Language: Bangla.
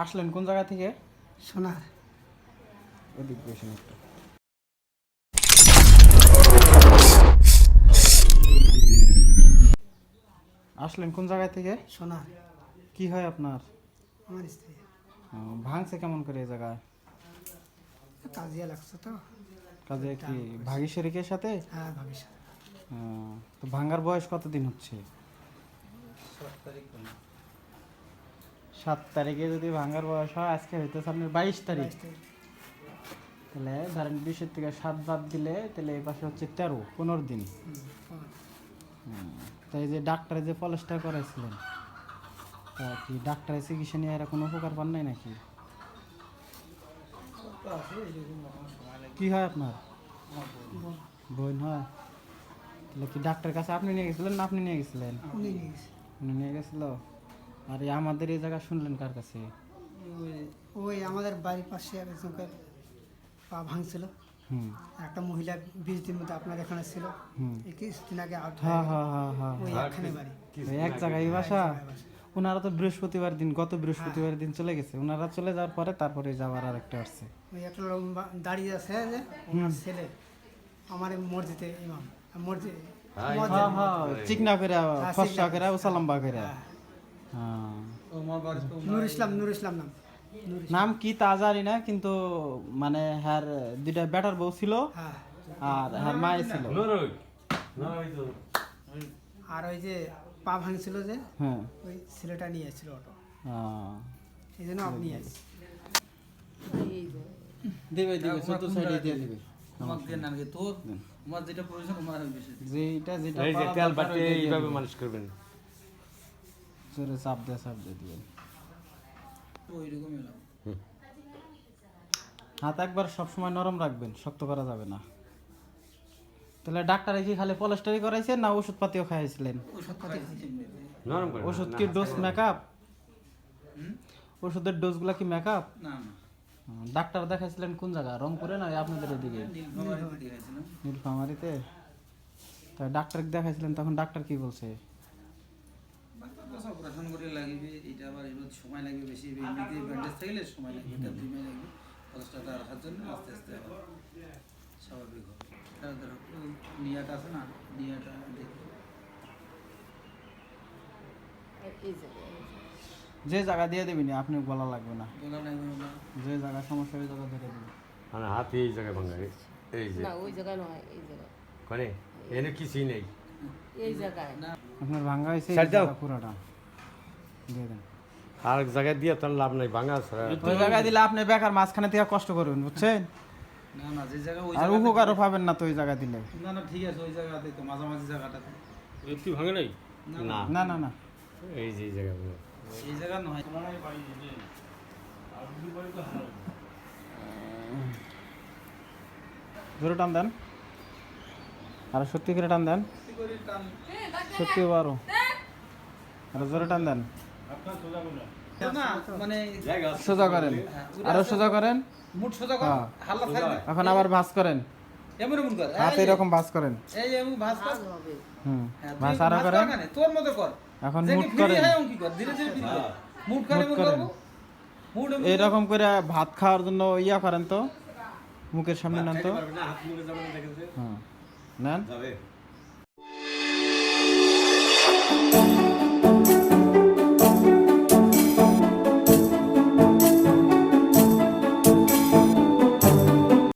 আসলেন কোন জায়গা থেকে? সোনার। ওদিক বসেন একটু। আসলেন কোন জায়গা থেকে? সোনার। কি হয় আপনার? আমার স্ত্রী। ভাঙছে কেমন করে এই জায়গায়? কাজিয়া লাগছে তো। কাজে কি ভাগী শরিকের সাথে? হ্যাঁ, ভাবির সাথে। তো ভাঙার বয়স কতদিন হচ্ছে? 7 তারিখে যদি ভাঙার বয়স হয়, আজকে হইতেছে আপনার 22 তারিখ। 22 তারিখ। তাহলে ধরেন 20-এর থেকে 7 বাদ দিলে তাহলে এই পাশে হচ্ছে 13-15 দিন। তাই যে ডাক্তারে যে পলিশটা করাইছিলেন, তা কি ডাক্তারের চিকিৎসা নিয়ে এরা কোনো উপকার পান নাই নাকি? কি হয় আপনার? বোন হয়। তাহলে কি ডাক্তারের কাছে আপনি নিয়ে গেছিলেন না আপনি নিয়ে গেছিলেন? উনি নিয়ে গেছে। উনি নিয়ে গেছিল। আর এই আমাদের এই জায়গা শুনলেন কার কাছে? ওই আমাদের বাড়ির পাশে একজনকে পা ভাঙছিল। একটা মহিলা 20 দিন মতো আপনার এখানে ছিল। 21 দিন আগে আউট হয়ে হ্যাঁ গেল। হ্যাঁ হ্যাঁ হ্যাঁ ওই একখানে বাড়ি। এক জায়গায় বাসা। এক জায়গায় বাসা। ওনারা তো বৃহস্পতিবার দিন, গত বৃহস্পতিবার দিন চলে গেছে। ওনারা চলে যাওয়ার পরে তারপরে যাওয়ার আরেকটা আসছে। ওই একটা লোক দাঁড়িয়ে আছে যে ওনার ছেলে আমার মসজিদে ইমাম। মসজিদ হ্যাঁ হ্যাঁ, চিকনা করে ফর্সা করে উসালাম্বা করে। হ্যাঁ। হ্যাঁ, নূর ইসলাম নাম। নূর ইসলাম। নাম কি তা জানি না, কিন্তু মানে হ্যার দুইটা বেটার বউ ছিল হ্যাঁ। আর হ্যার মাই ছিল। আর ওই যে পা ভাঙছিল যে হ্যাঁ, ওই ছেলেটা নিয়ে এসেছিল অটো, হ্যাঁ। এই জন্য আপনি আসছি। দিবে দিবে, চতুর সাইডে দিয়ে দিবে। আমার দিয়ে নাম কি তোর আমার যেটা প্রয়োজন আমার বেশি যেটা যেটা এই যে পাওয়া তেল দরকার বাটি ওইটাই দিয়ে এইভাবে দিবে। মালিশ করবেন। জোরে চাপ দিয়ে দিবেন। ওই রকম এলাম হাত একবার সবসময় নরম রাখবেন, শক্ত করা যাবে না। তাহলে ডাক্তারে কি খালি পলিস্টারি করাইছেন না ওষুধপাতিও খাইছিলেন? ওষুধ খাইছি নরম করে ওষুধ কি ডোজ মেকআপ? ওষুধের ডোজগুলা কি মেকআপ? না না ডাক্তার দেখাইছিলেন কোন জায়গা? রংপুরে না আপনাদের এদিকে? নীলফামারীতে দেখাইছিলাম। নীলফামারীতে। তাই ডাক্তার দেখাইছিলেন, তখন ডাক্তার কি বলছে? ডাক্তার কাছে অপারেশন করে লাগবে, এটা আবার এবার সময় লাগবে বেশি, এমনিতে ব্যান্ডেজ থাকলে সময় লাগবে, এটা 2 মাস লাগবে। কলেস্ট্রলটা রাখার জন্য আস্তে আস্তে আবার স্বাভাবিক হবে। এটা ধরো নিয়াটা আছে না, নিয়াটা দেখো যে জায়গা দিয়ে দিবি না, আপনি বলা লাগবে না। বলা নাই বলা যে জায়গা সমস্যা ওই জায়গা ধরে দিবি। মানে হাত এই জায়গায় ভাঙা এই যে না ওই জায়গায় নয়, এই জায়গায়, কোনে এনে কিছুই নেই। এই জায়গায় না আপনার ভাঙ্গা হয়েছে এই ছাড় দাও। জায়গা পুরোটা দিয়ে দেন। আর এক জায়গায় দিয়ে তার লাভ নাই, ভাঙা ছাড়া। ওই জায়গায় দিলে আপনি বেকার মাঝখানে থেকে কষ্ট করবেন, বুঝছেন? না না যে জায়গা ওই আর জায়গা উপকারও পাবেন না তো ওই জায়গা দিলে। না না ঠিক আছে, ওই জায়গাতে তো মাঝামাঝি জায়গাটাতে একটু ভাঙে নাই না, না না না, এই যে এই জায়গা ভাঙা। এই জায়গা নয়। জোরে টান দেন, আর সত্যি করে টান দেন, সত্যি আরো আরো জোরে টান দেন। না মানে সোজা করেন, আরো সোজা করেন। মুঠ সোজা কর, হ্যাঁ। হাল্লা ছাড় না, এখন আবার ভাঁজ করেন, এমন এমন কর, হাত এরকম ভাঁজ করেন। এই এমন ভাঁজ কর। হবে। হ্যাঁ, ভাঁজ তুই আরো ভাঁজ করেন। কর কেন? তোর মতো কর। এখন যে মুট কি ফ্রি করেন, হয় অঙ্কি কর, ধীরে ধীরে ফ্রি কর। মুঠ করে মুট মুঠ করেন। করবো। মুঠ এমন এইরকম করে ভাত খাওয়ার জন্য ইয়া করেন তো, মুখের সামনে নেন তো। হাত মুখে যাবে না, দেখেন হ্যাঁ, নেন।